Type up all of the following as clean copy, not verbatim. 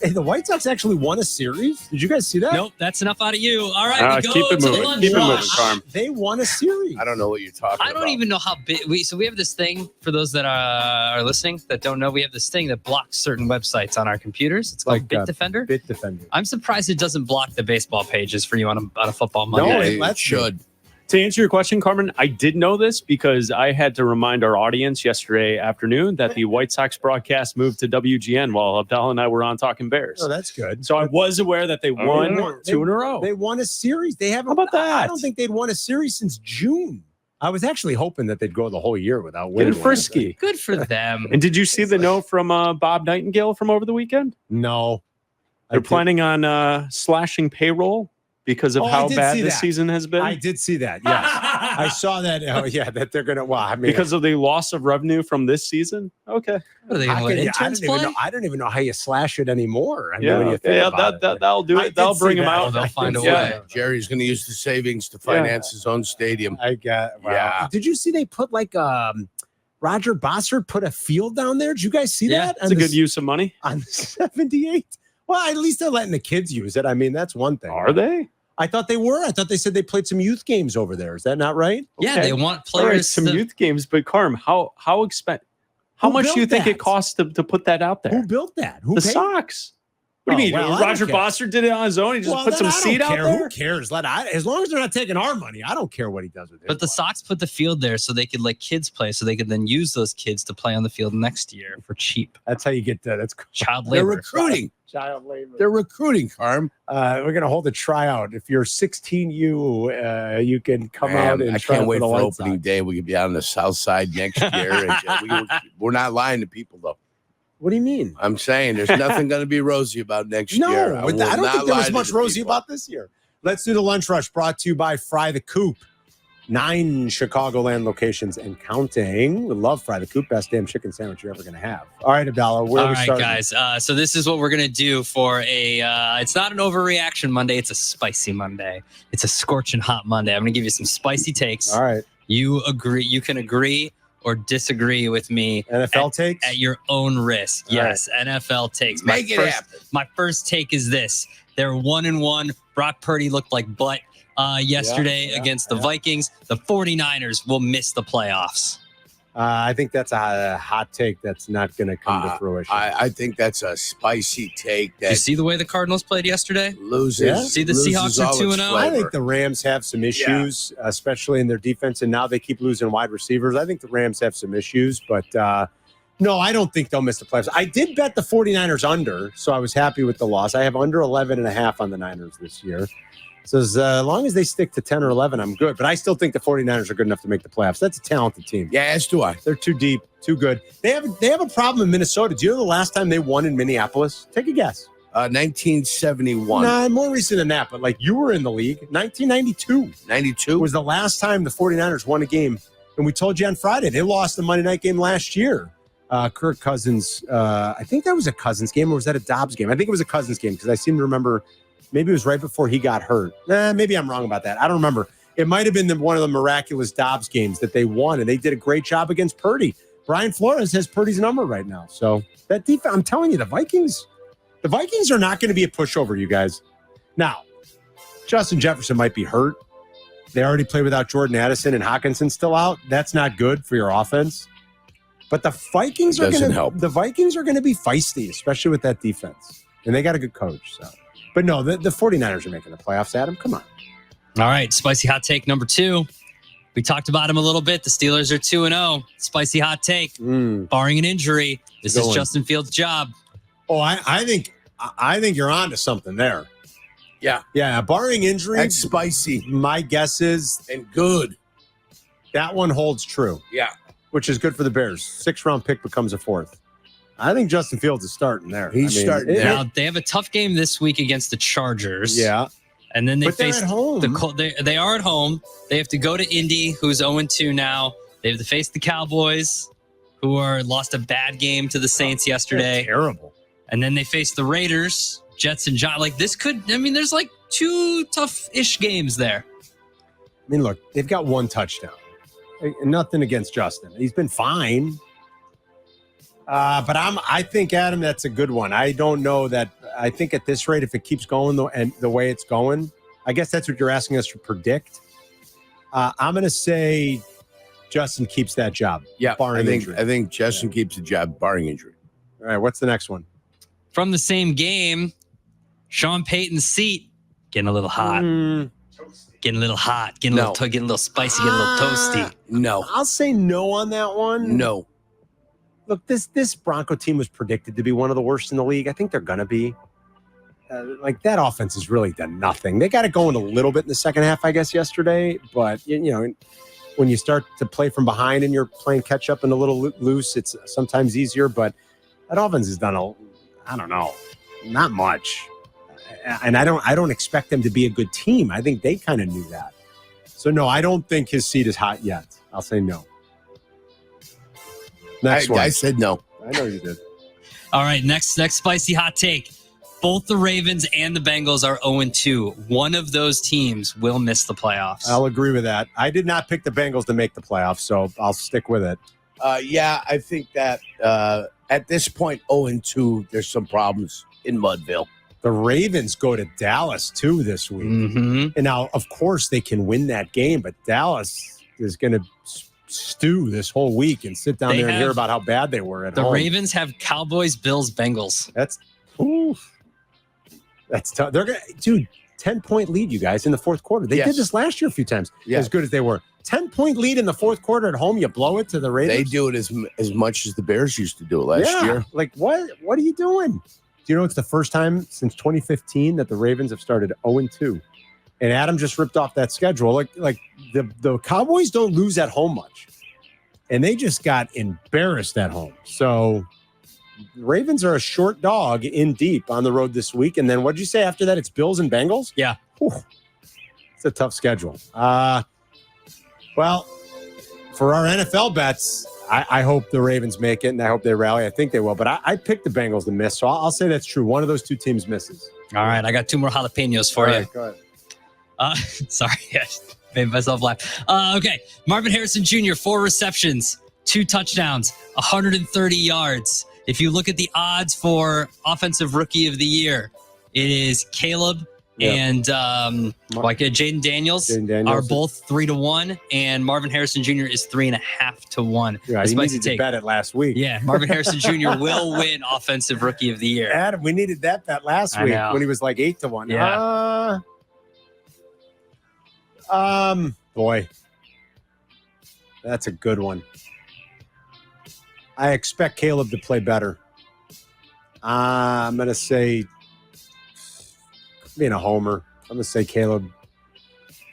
Hey, the White Sox actually won a series. Did you guys see that? Nope, that's enough out of you. All right, we go keep it to moving. lunch. Keep it moving, Carm. They won a series. I don't know what you're talking about. I don't even know how big. We have this thing for those that are listening that don't know. We have this thing that blocks certain websites on our computers. It's called Bitdefender. Bitdefender. I'm surprised it doesn't block the baseball pages for you on a football Monday. No, it should. To answer your question, Carmen, I did know this because I had to remind our audience yesterday afternoon that the White Sox broadcast moved to WGN while Abdalla and I were on Talking Bears. Oh, that's good. So I was aware that they won two in a row. They won a series. They haven't. How about that? I don't think they'd won a series since June. I was actually hoping that they'd go the whole year without winning. Getting frisky. Good for them. And did you see the note from Bob Nightingale from over the weekend? No. They're planning on slashing payroll because of how bad this season has been. I did see that. Yes, I saw that. Oh, yeah, that they're gonna. Well, I mean, because of the loss of revenue from this season. Okay, What are they going to let interns play? I don't even know how you slash it anymore. That'll do it. They'll bring them out. They'll find a way. Jerry's going to use the savings to finance his own stadium. I got. Wow. Yeah. Did you see they put like Roger Bossert put a field down there? Did you guys see that? It's a good use of money on 78. Well, at least they're letting the kids use it. I mean, that's one thing. Are they? I thought they were. I thought they said they played some youth games over there. Is that not right? Yeah, they want players. Some youth games, but Carm, how much do you think it costs to put that out there? Who built that? Who the paid? Sox? What do you mean? Well, Roger Bossert did it on his own. He just put some seed out there. Who cares? As long as they're not taking our money, I don't care what he does with it. But the Sox put the field there so they could let kids play, so they could then use those kids to play on the field next year for cheap. That's how you get that. That's child They're labor. recruiting. Child labor. They're recruiting, Carm. We're gonna hold a tryout. If you're 16U, you can come out and I try can't wait for for opening day. We could be out on the south side next year. We're not lying to people, though. What do you mean? I'm saying there's nothing going to be rosy about next year. No, I don't think there was much rosy about this year. Let's do the lunch rush brought to you by Fry the Coop. 9 Chicagoland locations and counting. We love Fry the Coop. Best damn chicken sandwich you're ever going to have. All right, Abdalla, where are we starting? Guys. So this is what we're going to do for it's not an overreaction Monday. It's a spicy Monday. It's a scorching hot Monday. I'm going to give you some spicy takes. All right. You can agree or disagree with me. NFL takes? At your own risk. All yes, right. NFL takes. Make it happen. My first take is this. They're 1-1. Brock Purdy looked like butt yesterday against the Vikings. The 49ers will miss the playoffs. I think that's a hot take that's not going to come to fruition. I think that's a spicy take. Did you see the way the Cardinals played yesterday? Loses. See the Seahawks are 2-0? I think the Rams have some issues, especially in their defense, and now they keep losing wide receivers. I think the Rams have some issues, but no, I don't think they'll miss the playoffs. I did bet the 49ers under, so I was happy with the loss. I have under 11.5 on the Niners this year. So as long as they stick to 10 or 11, I'm good. But I still think the 49ers are good enough to make the playoffs. That's a talented team. Yeah, as do I. They're too deep, too good. They have a problem in Minnesota. Do you know the last time they won in Minneapolis? Take a guess. 1971. Nah, more recent than that. But like you were in the league. 1992. 92 was the last time the 49ers won a game. And we told you on Friday, they lost the Monday night game last year. Kirk Cousins, I think that was a Cousins game, or was that a Dobbs game? I think it was a Cousins game because I seem to remember maybe it was right before he got hurt. Maybe I'm wrong about that. I don't remember. It might have been one of the miraculous Dobbs games that they won, and they did a great job against Purdy. Brian Flores has Purdy's number right now. So that defense, I'm telling you, the Vikings are not going to be a pushover, you guys. Now, Justin Jefferson might be hurt. They already play without Jordan Addison and Hawkinson's still out. That's not good for your offense. But the Vikings are going to be feisty, especially with that defense. And they got a good coach. So, but no, the 49ers are making the playoffs, Adam. Come on. All right, spicy hot take number 2. We talked about him a little bit. The Steelers are 2-0. Spicy hot take. Barring an injury, this is Justin Fields' job. Oh, I think you're on to something there. Yeah. Barring injury, that's spicy. My guess is and good. That one holds true. Yeah, which is good for the Bears. 6th-round pick becomes a 4th. I think Justin Fields is starting there. He's starting there. Now, they have a tough game this week against the Chargers. Yeah. And then they face they're at home. They are at home. They have to go to Indy, who's 0-2 now. They have to face the Cowboys, who lost a bad game to the Saints yesterday. Terrible. And then they face the Raiders, Jets and Giants. Like this there's like 2 tough-ish games there. I mean, look, they've got 1 touchdown. Nothing against Justin. He's been fine. But I think, Adam, that's a good one. I don't know that I think at this rate, if it keeps going the way it's going, I guess that's what you're asking us to predict. I'm going to say Justin keeps that job. Yeah, barring injury. I think Justin keeps the job barring injury. All right, what's the next one? From the same game, Sean Payton's seat getting a little hot. Getting a little hot. Getting a little spicy. Getting a little toasty. No. I'll say no on that one. No. Look, this Bronco team was predicted to be one of the worst in the league. I think they're going to be. That offense has really done nothing. They got it going a little bit in the second half, I guess, yesterday. But, when you start to play from behind and you're playing catch up and a little loose, it's sometimes easier. But that offense has done I don't know, not much. And I don't expect them to be a good team. I think they kind of knew that. So, no, I don't think his seat is hot yet. I'll say no. Next one. I said no. I know you did. All right, next spicy hot take. Both the Ravens and the Bengals are 0-2. One of those teams will miss the playoffs. I'll agree with that. I did not pick the Bengals to make the playoffs, so I'll stick with it. I think that at this point, 0-2, there's some problems in Mudville. The Ravens go to Dallas, too, this week. Mm-hmm. And now, of course, they can win that game, but Dallas is going to stew this whole week and sit down there and hear about how bad they were at home. The Ravens have Cowboys, Bills, Bengals. That's tough. They're going to, dude, 10-point lead, you guys, in the fourth quarter. They did this last year a few times, as good as they were. 10-point lead in the fourth quarter at home, you blow it to the Ravens. They do it as much as the Bears used to do it last year. Like, what are you doing? Do you know it's the first time since 2015 that the Ravens have started 0-2? And Adam just ripped off that schedule. Like the Cowboys don't lose at home much. And they just got embarrassed at home. So the Ravens are a short dog in deep on the road this week. And then what did you say after that? It's Bills and Bengals? Yeah. Whew. It's a tough schedule. Well, for our NFL bets, I hope the Ravens make it, and I hope they rally. I think they will. But I picked the Bengals to miss, so I'll say that's true. One of those two teams misses. All right, I got 2 more jalapenos for you. Go ahead. Sorry, I made myself laugh. Okay, Marvin Harrison Jr., 4 receptions, 2 touchdowns, 130 yards. If you look at the odds for Offensive Rookie of the Year, it is Caleb and Jaden Daniels are both 3-1, and Marvin Harrison Jr. is 3.5 to 1. Yeah, you needed to bet it last week. Yeah, Marvin Harrison Jr. will win Offensive Rookie of the Year. Adam, we needed that bet last week when he was like 8 to 1. Yeah. Boy, that's a good one. I expect Caleb to play better. I'm going to say, being a homer, I'm going to say Caleb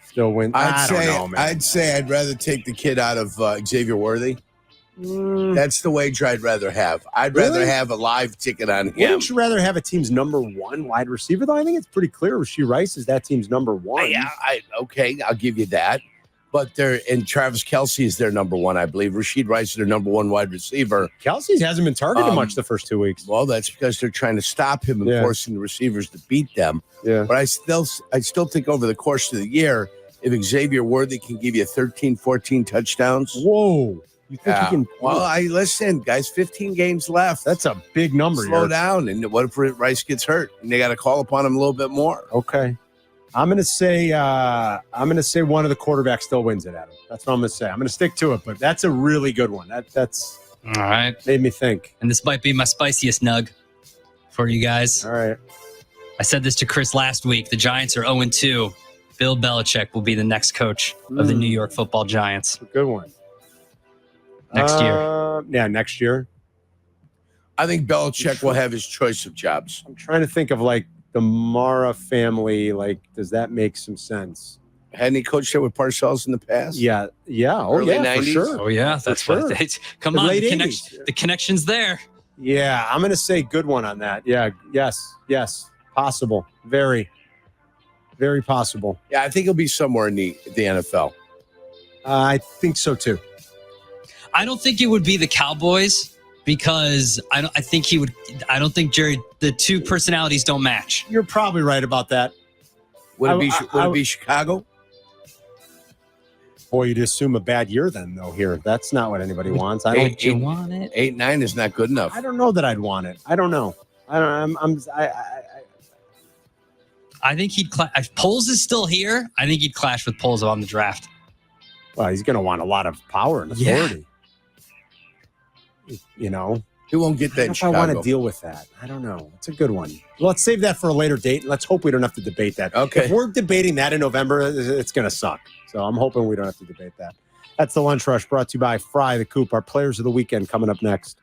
still wins. I'd say I'd rather take the kid out of Xavier Worthy. That's the wager I'd rather have. I'd rather have a live ticket on him. Wouldn't you rather have a team's number 1 wide receiver, though? I think it's pretty clear Rashee Rice is that team's number 1. Yeah, okay, I'll give you that. But Travis Kelce is their number 1, I believe. Rashee Rice is their number 1 wide receiver. Kelce hasn't been targeted much the first 2 weeks. Well, that's because they're trying to stop him and forcing the receivers to beat them. Yeah. But I still think over the course of the year, if Xavier Worthy can give you 13, 14 touchdowns. Whoa. You think he can? Well, listen, guys, 15 games left. That's a big number. Slow down. And what if Rice gets hurt? And they got to call upon him a little bit more. Okay. I'm gonna say one of the quarterbacks still wins it, Adam. That's what I'm gonna say. I'm gonna stick to it, but that's a really good one. That's all right. Made me think. And this might be my spiciest nug for you guys. All right. I said this to Chris last week. The Giants are 0-2. Bill Belichick will be the next coach of the New York Football Giants. Good one. Next year. Yeah, next year. I think Belichick will have his choice of jobs. I'm trying to think of the Mara family. Does that make some sense? Hadn't he coached there with Parcells in the past? Yeah. Oh, Early yeah, 90s? for sure. Oh, yeah. That's what it is. Come on. Late The connection's there. Yeah, I'm going to say good one on that. Yeah, yes. Possible. Very, very possible. Yeah, I think he'll be somewhere in the NFL. I think so, too. I don't think it would be the Cowboys because I don't think Jerry, the two personalities don't match. You're probably right about that. Would it be Chicago? Boy, you'd assume a bad year then, though, here. That's not what anybody wants. I don't you want it? 8-9 is not good enough. I don't know that I'd want it. I don't know. I think he'd clash. If Poles is still here, I think he'd clash with Poles on the draft. Well, he's going to want a lot of power and authority. You know, He won't get that in if I want to Chicago. deal with that. I don't know. It's a good one. Let's save that for a later date. Let's hope we don't have to debate that. Okay. If we're debating that in November, it's going to suck. So I'm hoping we don't have to debate that. That's the Lunch Rush brought to you by Fry the Coop. Our players of the weekend coming up next.